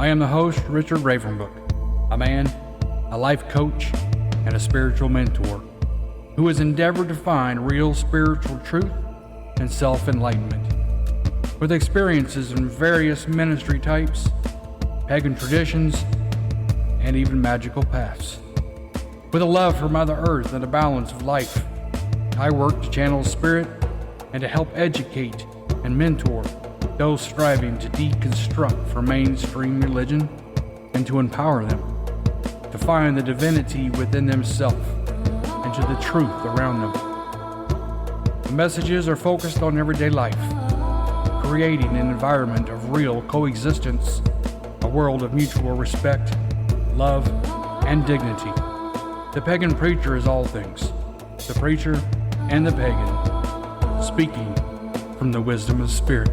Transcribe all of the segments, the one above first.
I am the host, Richard Ravenbrook, a man, a life coach, and a spiritual mentor who has endeavored to find real spiritual truth and self-enlightenment. With experiences in various ministry types, pagan traditions, and even magical paths. With a love for Mother Earth and a balance of life, I work to channel spirit and to help educate and mentor those striving to deconstruct from mainstream religion and to empower them to find the divinity within themselves and to the truth around them. The messages are focused on everyday life, creating an environment of real coexistence, a world of mutual respect, love, and dignity. The pagan preacher is all things, the preacher and the pagan, speaking from the wisdom of spirit.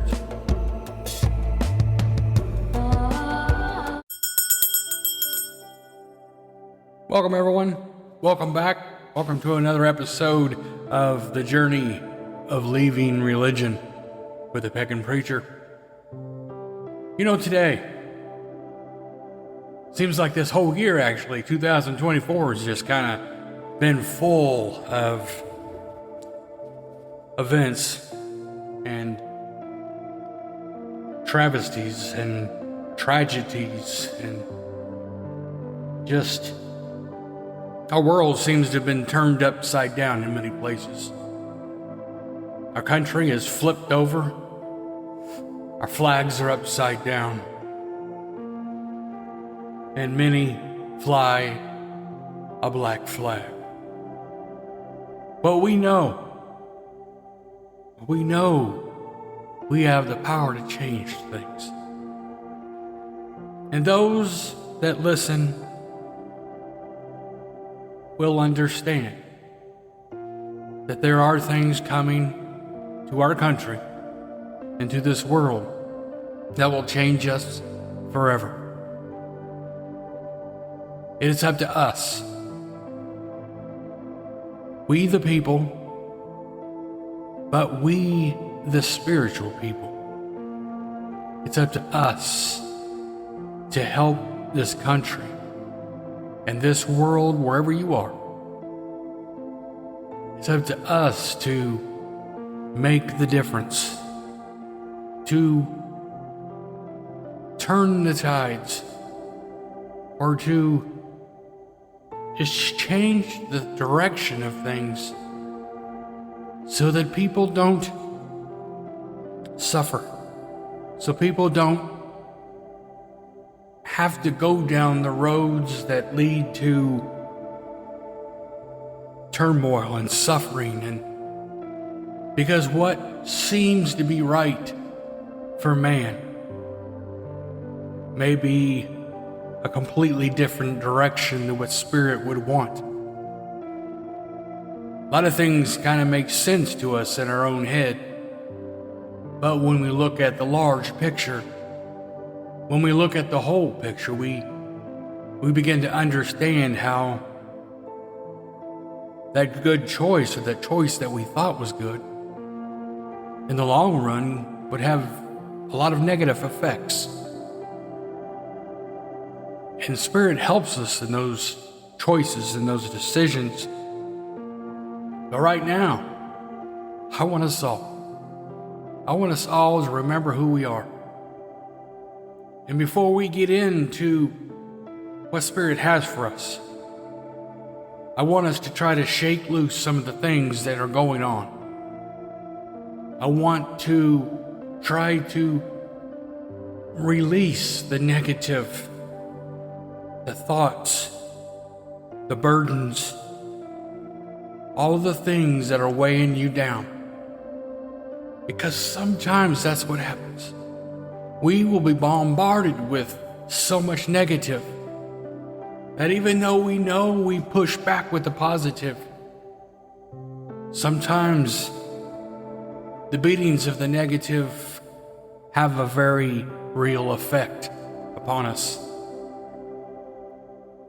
Welcome, everyone. Welcome back. Welcome to another episode of The Journey of Leaving Religion with the Pagan Preacher. You know, today, seems like this whole year, actually, 2024 has just kind of been full of events and travesties and tragedies and just our world seems to have been turned upside down in many places. Our country is flipped over. Our flags are upside down. And many fly a black flag. But we know we have the power to change things. And those that listen will understand that there are things coming to our country and to this world that will change us forever. It is up to us, we the people, but we the spiritual people. It's up to us to help this country and this world, wherever you are. It's up to us to make the difference, to turn the tides, or to just change the direction of things so that people don't suffer, so people don't have to go down the roads that lead to turmoil and suffering, and because what seems to be right for man may be a completely different direction than what spirit would want. A lot of things kind of make sense to us in our own head, but when we look at the large picture, when we look at the whole picture, we begin to understand how that good choice, or that choice that we thought was good, in the long run would have a lot of negative effects. And Spirit helps us in those choices and those decisions. But right now, I want us all to remember who we are. And before we get into what Spirit has for us, I want us to try to shake loose some of the things that are going on. I want to try to release the negative, the thoughts, the burdens, all of the things that are weighing you down. Because sometimes that's what happens. We will be bombarded with so much negative that even though we know we push back with the positive, sometimes the beatings of the negative have a very real effect upon us.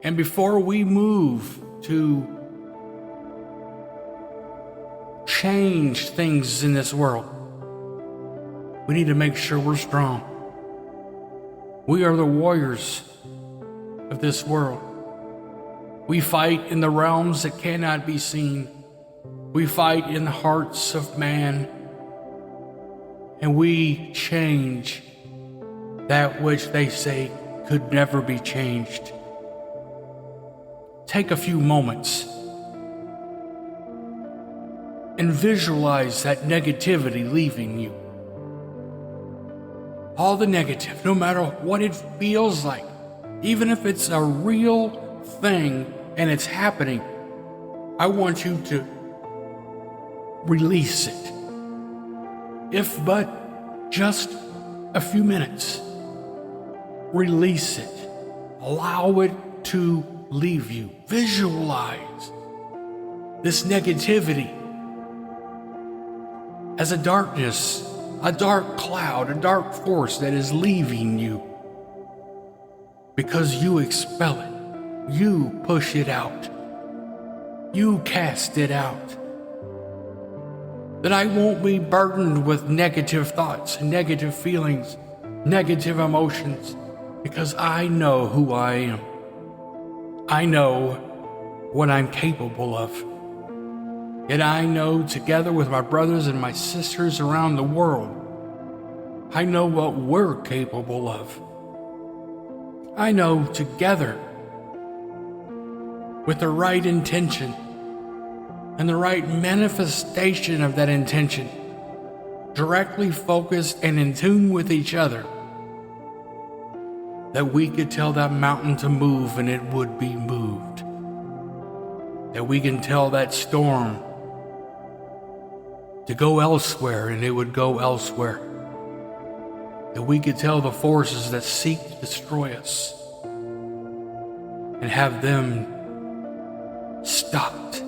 And before we move to change things in this world, we need to make sure we're strong. We are the warriors of this world. We fight in the realms that cannot be seen. We fight in the hearts of man, and we change that which they say could never be changed. Take a few moments and visualize that negativity leaving you. All the negative, no matter what it feels like, even if it's a real thing and it's happening, I want you to release it. If but just a few minutes, release it. Allow it to leave you. Visualize this negativity as a darkness, a dark cloud, a dark force that is leaving you because you expel it. You push it out. You cast it out. That I won't be burdened with negative thoughts, negative feelings, negative emotions, because I know who I am. I know what I'm capable of. Yet I know, together with my brothers and my sisters around the world, I know what we're capable of. I know together, with the right intention and the right manifestation of that intention, directly focused and in tune with each other, that we could tell that mountain to move and it would be moved. That we can tell that storm to go elsewhere and it would go elsewhere. That we could tell the forces that seek to destroy us and have them stopped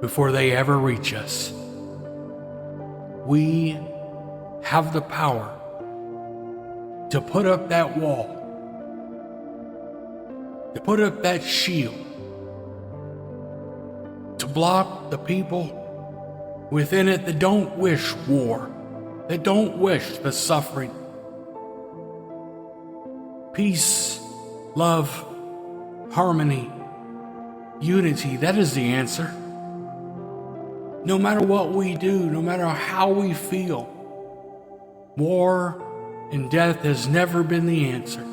before they ever reach us. We have the power to put up that wall, to put up that shield, to block the people within it that don't wish war, that don't wish the suffering. Peace, love, harmony, unity, that is the answer. No matter what we do, no matter how we feel, war and death has never been the answer.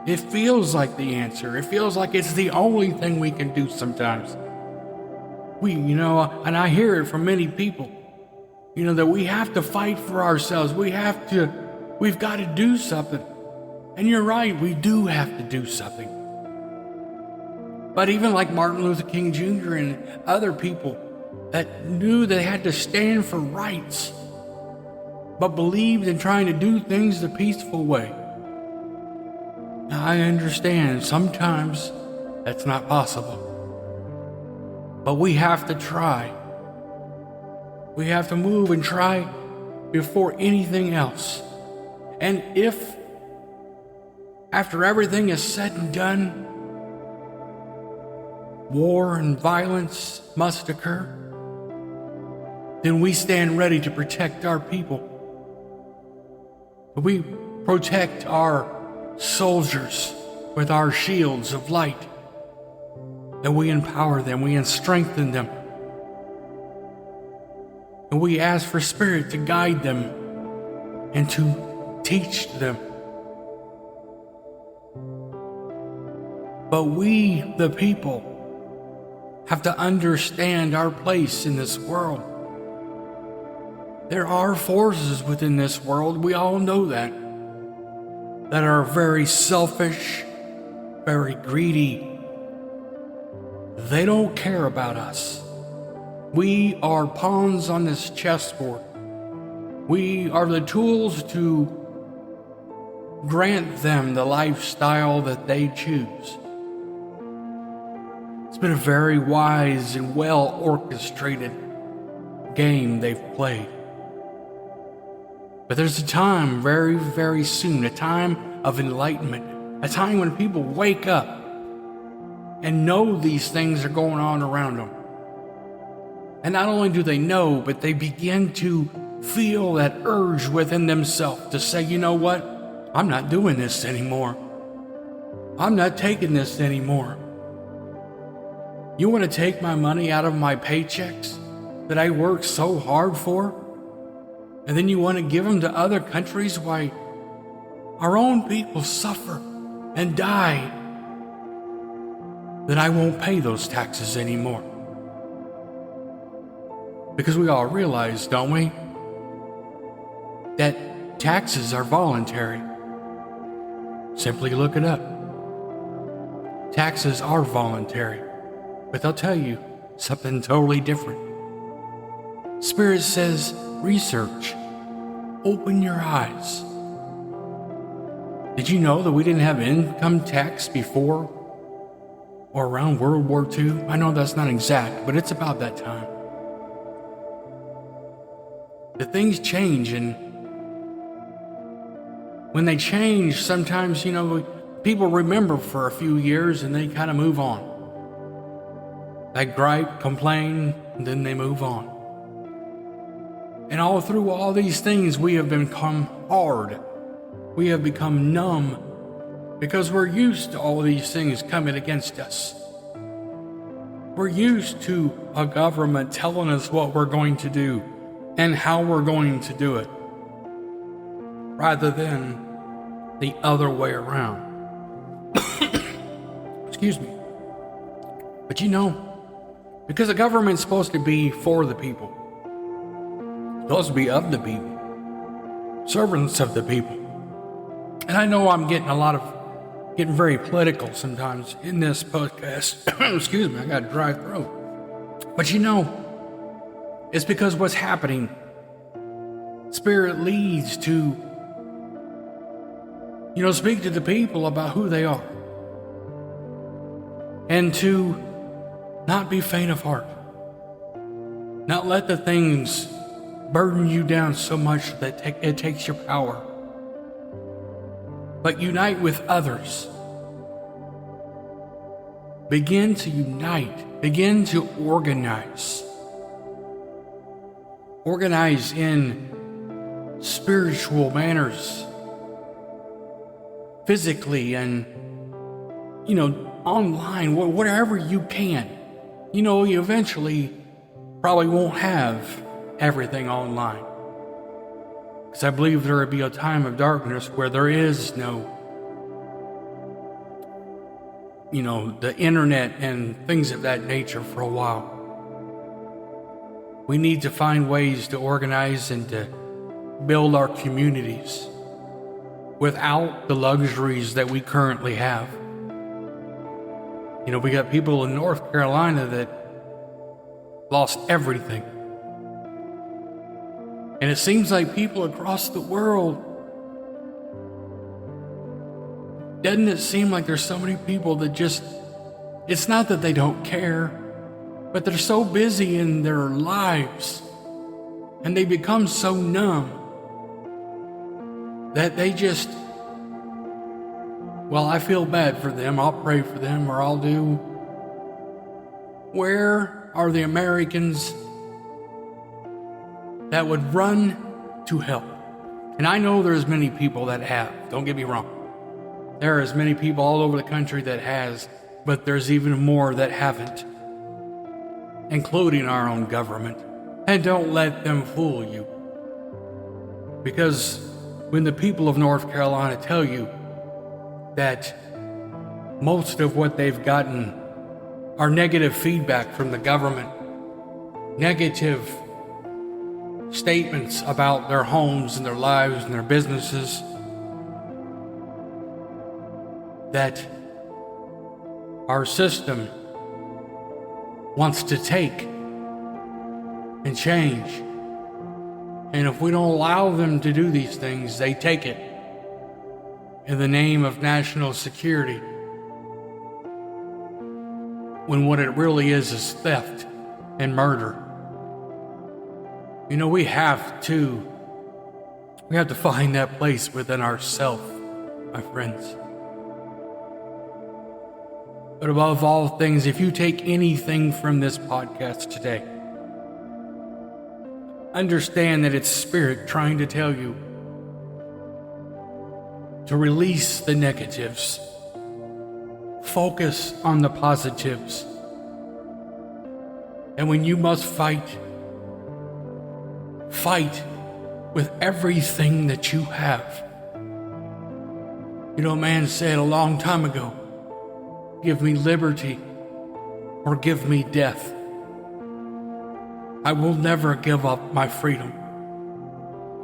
It feels like the answer. It feels like it's the only thing we can do sometimes. And I hear it from many people, that we have to fight for ourselves. We've got to do something. And you're right, we do have to do something. But even like Martin Luther King Jr. and other people that knew they had to stand for rights, but believed in trying to do things the peaceful way. Now, I understand sometimes that's not possible. But we have to try. We have to move and try before anything else. And if, after everything is said and done, war and violence must occur, then we stand ready to protect our people. We protect our soldiers with our shields of light. And we empower them, we strengthen them. And we ask for Spirit to guide them and to teach them. But we, the people, have to understand our place in this world. There are forces within this world, we all know that are very selfish, very greedy. They don't care about us. We are pawns on this chessboard. We are the tools to grant them the lifestyle that they choose. It's been a very wise and well orchestrated game they've played. But there's a time very, very soon, a time of enlightenment, a time when people wake up and know these things are going on around them. And not only do they know, but they begin to feel that urge within themselves to say, you know what? I'm not doing this anymore. I'm not taking this anymore. You want to take my money out of my paychecks that I work so hard for? And then you want to give them to other countries while our own people suffer and die? Then I won't pay those taxes anymore. Because we all realize, don't we, that taxes are voluntary. Simply look it up. Taxes are voluntary, but they'll tell you something totally different. Spirit says, research, open your eyes. Did you know that we didn't have income tax before or around World War II? I know that's not exact, but it's about that time. The things change, and when they change, sometimes, people remember for a few years and they kind of move on. They gripe, complain, and then they move on. And all through all these things, we have become hard. We have become numb because we're used to all these things coming against us. We're used to a government telling us what we're going to do and how we're going to do it, rather than the other way around. Excuse me. But because the government's supposed to be for the people, supposed to be of the people, servants of the people. And I know I'm getting very political sometimes in this podcast. Excuse me, I got a dry throat. But it's because what's happening, Spirit leads to, speak to the people about who they are. And to not be faint of heart. Not let the things burden you down so much that it takes your power. But unite with others. Begin to unite. Begin to organize. Organize in spiritual manners. Physically and, online, whatever you can. You eventually probably won't have everything online. Because I believe there will be a time of darkness where there is no, the internet and things of that nature for a while. We need to find ways to organize and to build our communities without the luxuries that we currently have. We got people in North Carolina that lost everything. And it seems like people across the world, doesn't it seem like there's so many people that it's not that they don't care, but they're so busy in their lives and they become so numb that they I feel bad for them, I'll pray for them, or I'll do. Where are the Americans that would run to help? And I know there's many people that have, don't get me wrong. There are as many people all over the country that has, but there's even more that haven't, including our own government. And don't let them fool you. Because when the people of North Carolina tell you that most of what they've gotten are negative feedback from the government, negative statements about their homes and their lives and their businesses, that our system wants to take and change. And if we don't allow them to do these things, they take it in the name of national security, when what it really is theft and murder. We have to find that place within ourselves, my friends. But above all things, if you take anything from this podcast today, understand that it's Spirit trying to tell you to release the negatives, focus on the positives. And when you must fight, fight with everything that you have. You know, a man said a long time ago, give me liberty or give me death. I will never give up my freedom.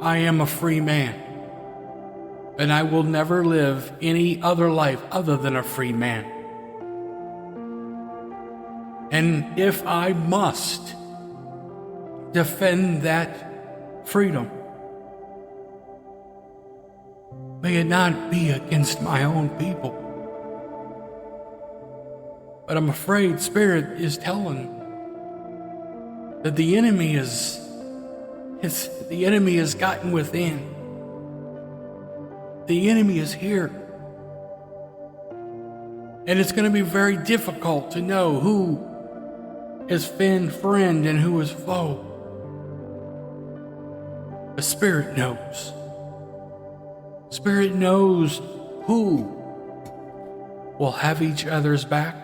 I am a free man, and I will never live any other life other than a free man. And if I must defend that freedom, may it not be against my own people. But I'm afraid Spirit is telling that the enemy has gotten within. The enemy is here. And it's going to be very difficult to know who is friend and who is foe. The Spirit knows. Spirit knows who will have each other's back,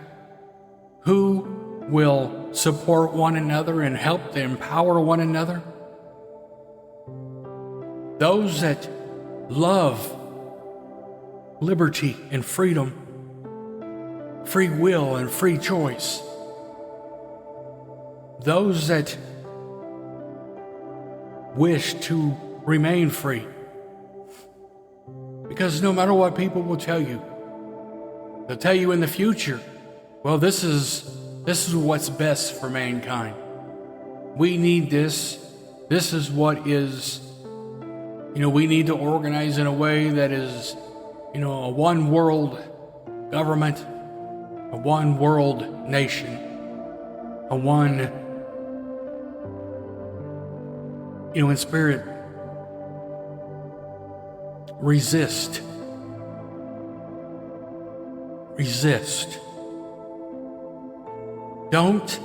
who will support one another and help to empower one another. Those that love liberty and freedom, free will and free choice. Those that wish to remain free. Because no matter what people will tell you, they'll tell you in the future, well, this is what's best for mankind. We need this. This is what is, we need to organize in a way that is, a one world government, a one world nation, a one, in spirit. Resist. Don't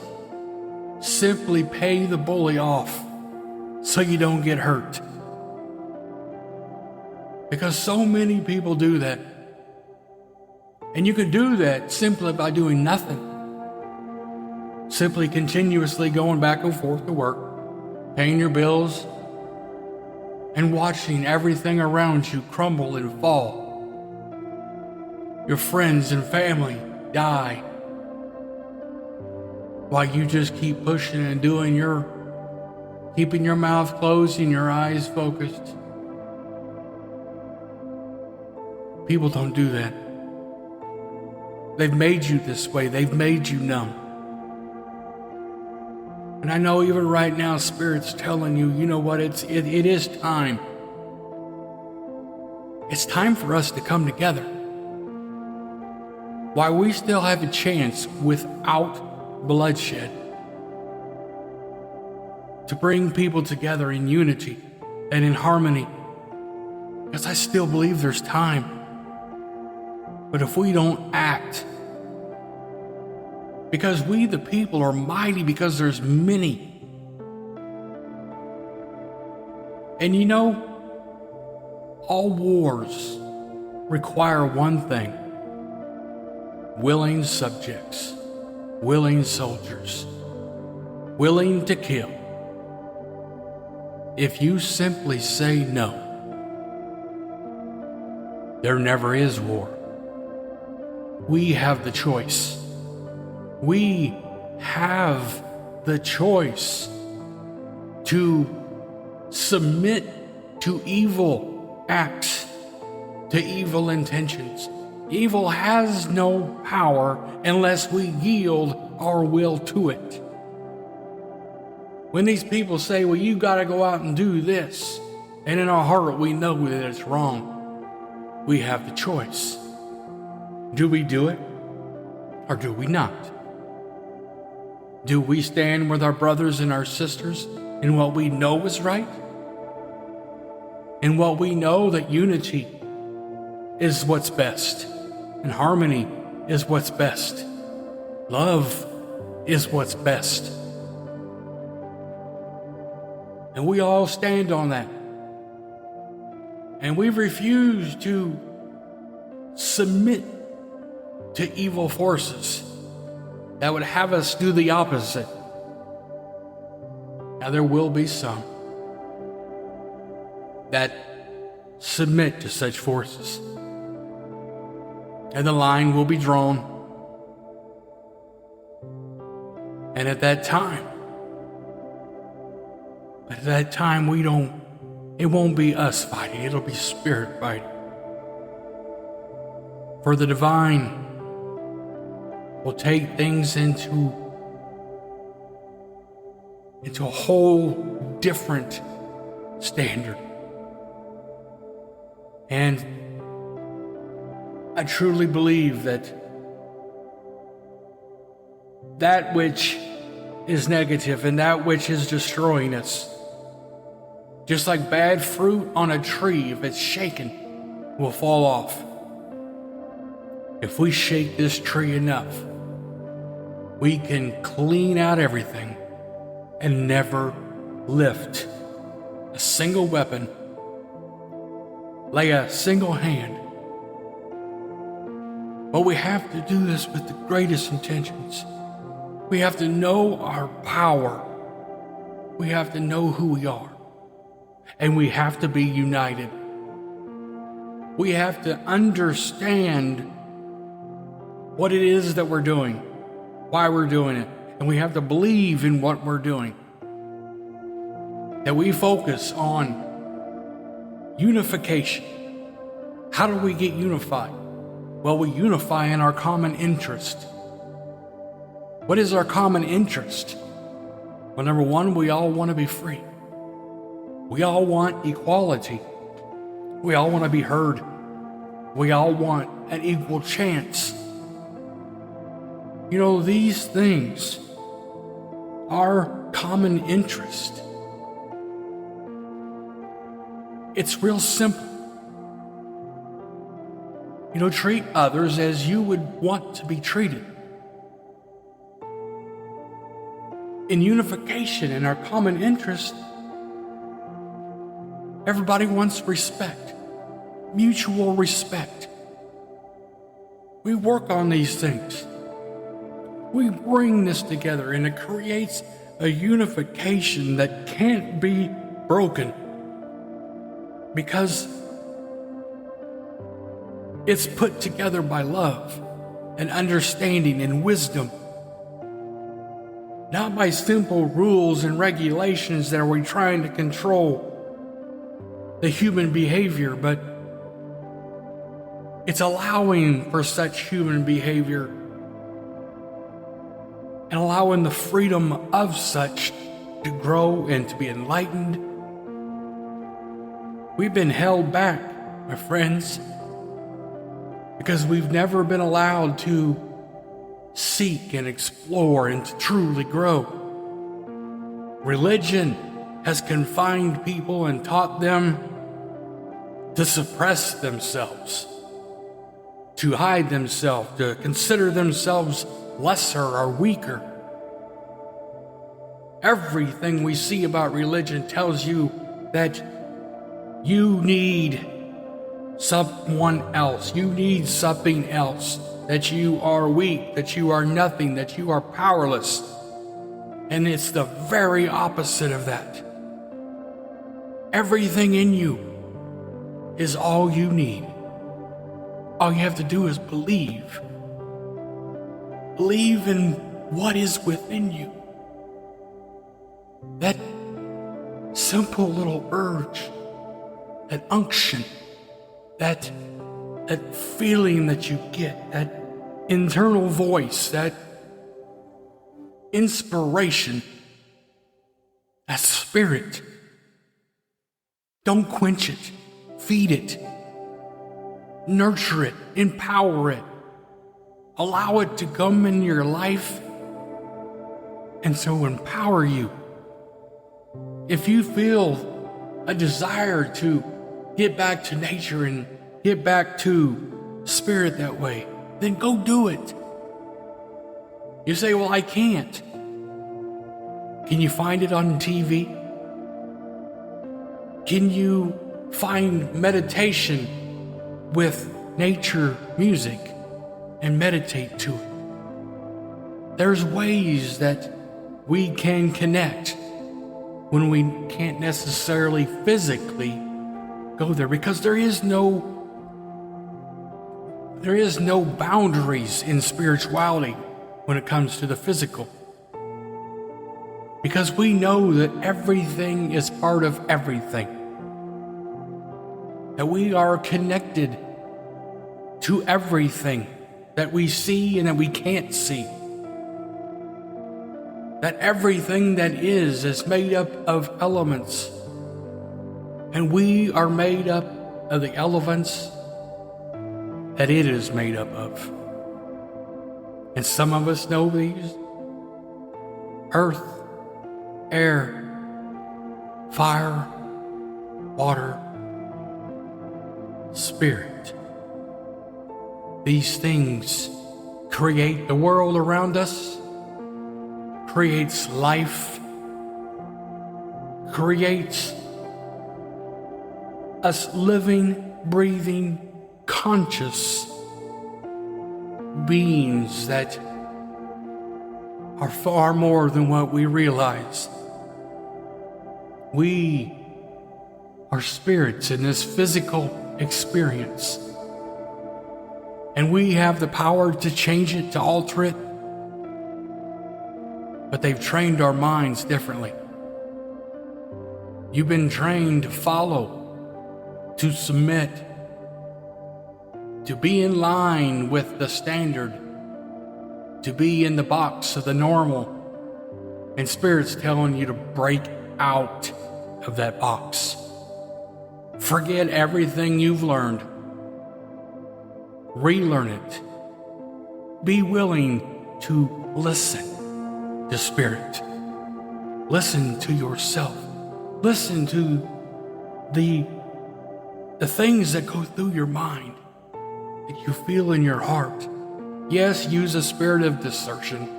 simply pay the bully off so you don't get hurt. Because so many people do that. And you can do that simply by doing nothing. Simply continuously going back and forth to work, paying your bills, and watching everything around you crumble and fall. Your friends and family die, while you just keep pushing and doing keeping your mouth closed and your eyes focused. People don't do that. They've made you this way. They've made you numb. And I know even right now, Spirit's telling you, you know what, it is time. It's time for us to come together. While we still have a chance without bloodshed to bring people together in unity and in harmony. Because I still believe there's time. But if we don't act, because we the people are mighty, because there's many. And all wars require one thing: willing subjects, willing soldiers, willing to kill. If you simply say no, there never is war. We have the choice. We have the choice to submit to evil acts, to evil intentions. Evil has no power unless we yield our will to it. When these people say, well, you got to go out and do this, and in our heart we know that it's wrong, we have the choice. Do we do it, or do we not? Do we stand with our brothers and our sisters in what we know is right? In what we know that unity is what's best, and harmony is what's best. Love is what's best. And we all stand on that. And we refuse to submit to evil forces that would have us do the opposite. Now, there will be some that submit to such forces, and the line will be drawn. And at that time, it won't be us fighting, it'll be spirit fighting. For the divine will take things into a whole different standard. And I truly believe that which is negative and that which is destroying us, just like bad fruit on a tree, if it's shaken, will fall off. If we shake this tree enough, we can clean out everything and never lift a single weapon, lay a single hand. But we have to do this with the greatest intentions. We have to know our power. We have to know who we are. And we have to be united. We have to understand what it is that we're doing, why we're doing it. And we have to believe in what we're doing. That we focus on unification. How do we get unified? Well, we unify in our common interest. What is our common interest? Well, number one, we all want to be free. We all want equality. We all want to be heard. We all want an equal chance. You know, these things are common interest. It's real simple. You know, treat others as you would want to be treated. In unification, in our common interest, everybody wants respect, mutual respect. We work on these things. We bring this together, and it creates a unification that can't be broken because it's put together by love and understanding and wisdom. Not by simple rules and regulations that we're trying to control the human behavior, but it's allowing for such human behavior and allowing the freedom of such to grow and to be enlightened. We've been held back, my friends, because we've never been allowed to seek and explore and to truly grow. Religion has confined people and taught them to suppress themselves, to hide themselves, to consider themselves lesser or weaker. Everything we see about religion tells you that you need someone else, you need something else, that you are weak, that you are nothing, that you are powerless. And it's the very opposite of that. Everything in you is all you need. All you have to do is believe. Believe in what is within you. That simple little urge, that unction, that feeling that you get, that internal voice, that inspiration, that spirit. Don't quench it. Feed it. Nurture it. Empower it. Allow it to come in your life and so empower you. If you feel a desire to get back to nature and get back to spirit that way, then go do it. You say, well, I can't. Can you find it on TV? Can you find meditation with nature music and meditate to it. There's ways that we can connect when we can't necessarily physically go there, because there is no boundaries in spirituality when it comes to the physical. Because we know that everything is part of everything. That we are connected to everything that we see and that we can't see. That everything that is made up of elements. And we are made up of the elements that it is made up of. And some of us know these: earth, air, fire, water, spirit. These things create the world around us, creates life, creates us living, breathing, conscious beings that are far more than what we realize. We are spirits in this physical experience, and we have the power to change it, to alter it, but they've trained our minds differently. You've been trained to follow, to submit, to be in line with the standard, to be in the box of the normal, and Spirit's telling you to break out of that box. Forget everything you've learned. Relearn it. Be willing to listen to Spirit. Listen to yourself. Listen to the things that go through your mind, that you feel in your heart. Yes, use a spirit of discernment.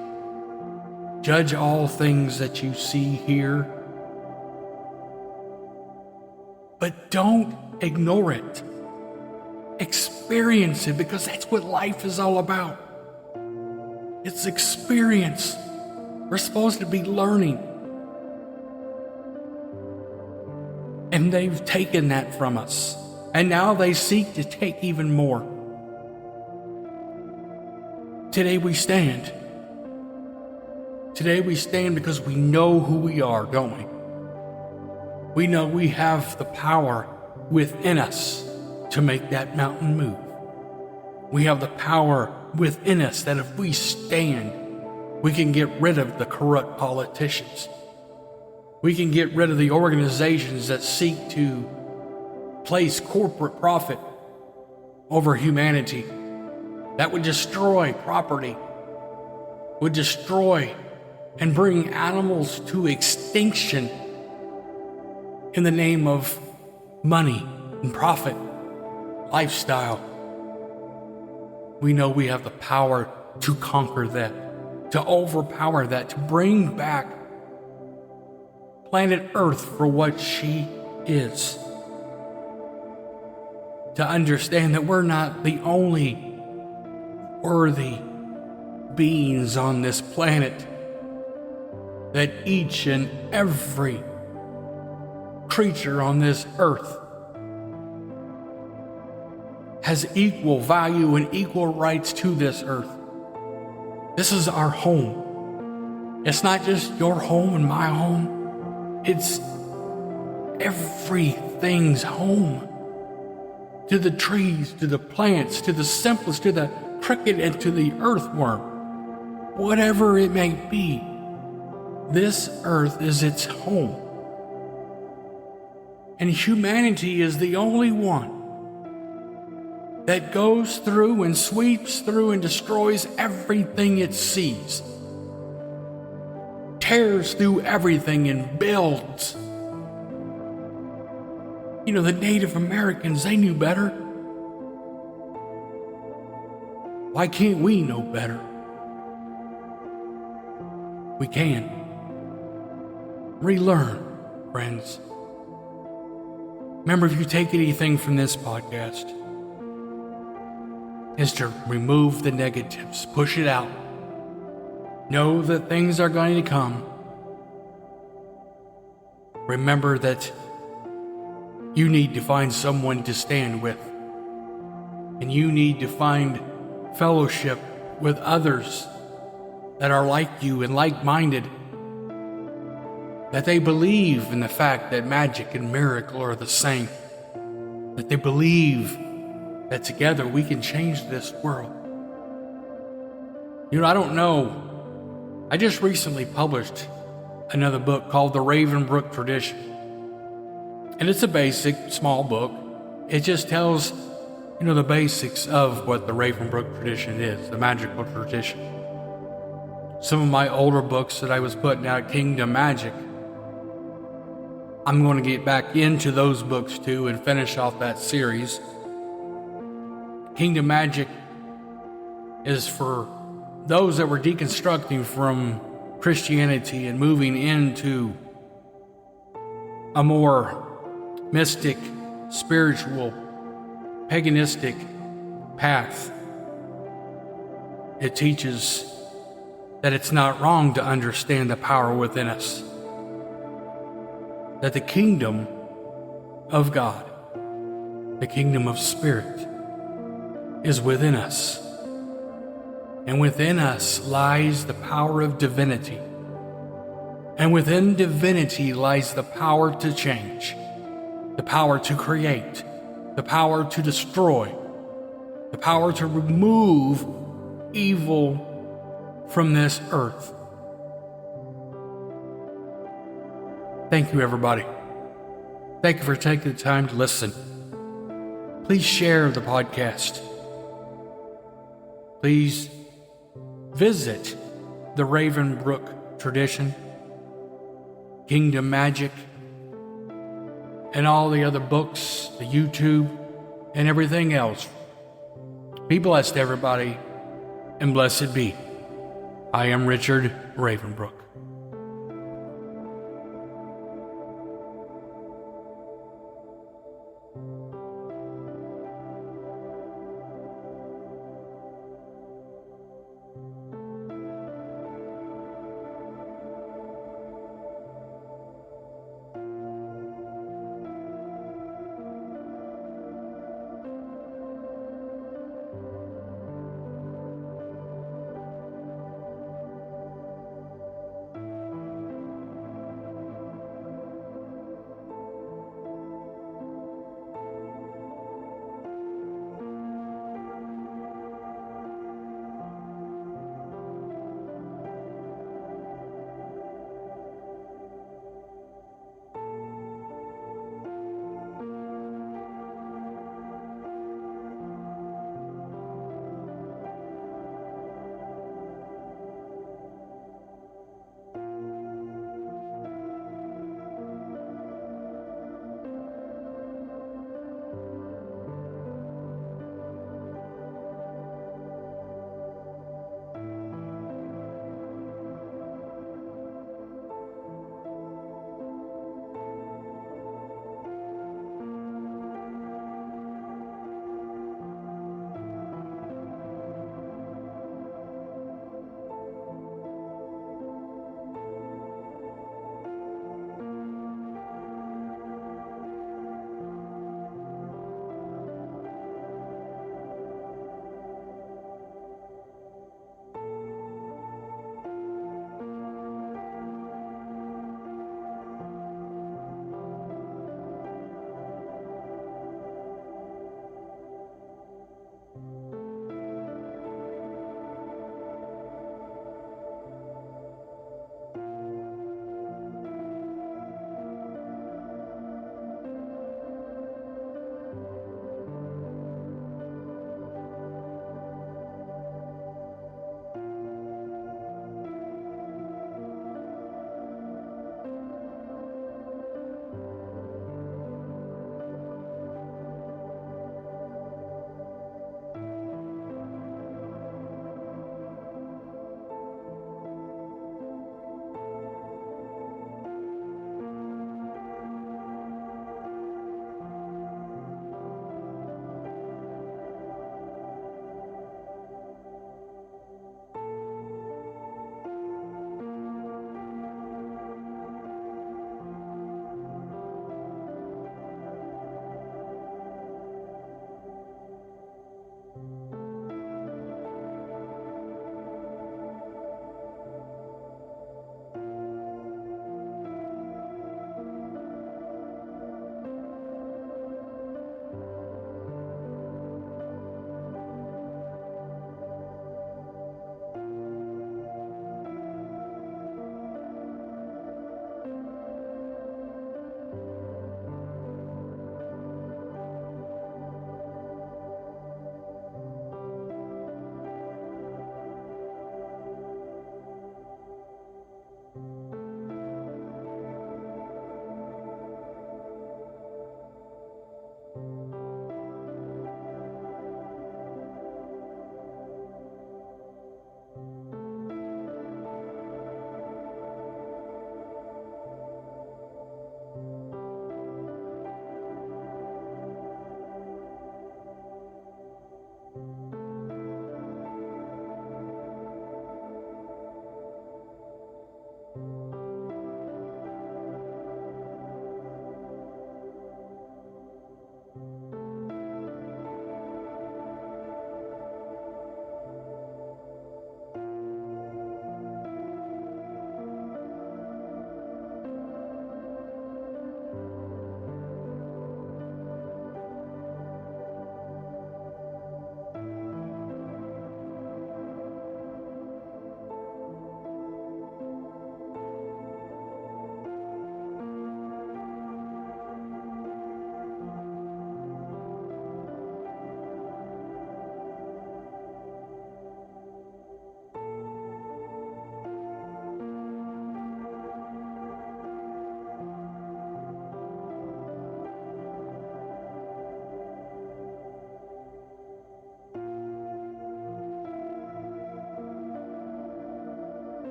Judge all things that you see here. But don't ignore it. Experience it, because that's what life is all about. It's experience. We're supposed to be learning. And they've taken that from us. And now they seek to take even more. Today we stand. Today we stand because we know who we are, don't we? We know we have the power within us to make that mountain move. We have the power within us that if we stand, we can get rid of the corrupt politicians. We can get rid of the organizations that seek to place corporate profit over humanity, that would destroy property, would destroy and bring animals to extinction in the name of money and profit, lifestyle. We know we have the power to conquer that, to overpower that, to bring back planet Earth for what she is. To understand that we're not the only worthy beings on this planet, that each and every creature on this earth has equal value and equal rights to this earth. This is our home. It's not just your home and my home. It's everything's home. To the trees, to the plants, to the simplest, to the cricket, and to the earthworm. Whatever it may be, this earth is its home. And humanity is the only one that goes through and sweeps through and destroys everything it sees. Tears through everything and builds. You know, the Native Americans, they knew better. Why can't we know better? We can. Relearn, friends. Remember, if you take anything from this podcast, is to remove the negatives, push it out. Know that things are going to come. Remember that you need to find someone to stand with. And you need to find fellowship with others that are like you and like-minded. That they believe in the fact that magic and miracle are the same. That they believe that together we can change this world. I don't know. I just recently published another book called The Ravenbrook Tradition. And it's a basic, small book. It just tells, the basics of what the Ravenbrook tradition is, the magical tradition. Some of my older books that I was putting out, Kingdom Magic, I'm going to get back into those books too and finish off that series. Kingdom Magic is for those that were deconstructing from Christianity and moving into a more mystic, spiritual, paganistic path. It teaches that it's not wrong to understand the power within us. That the kingdom of God, the kingdom of spirit, is within us. And within us lies the power of divinity. And within divinity lies the power to change, the power to create, the power to destroy, the power to remove evil from this earth. Thank you, everybody. Thank you for taking the time to listen. Please share the podcast. Please visit the Ravenbrook Tradition, Kingdom Magic, and all the other books, the YouTube, and everything else. Be blessed, everybody, and blessed be. I am Richard Ravenbrook.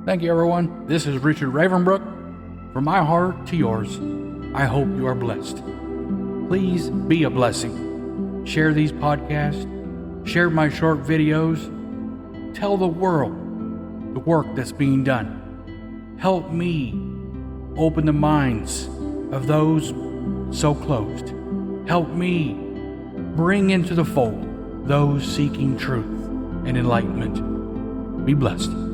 Thank you, everyone. This is Richard Ravenbrook. From my heart to yours, I hope you are blessed. Please be a blessing. Share these podcasts. Share my short videos. Tell the world the work that's being done. Help me open the minds of those so closed. Help me bring into the fold those seeking truth and enlightenment. Be blessed.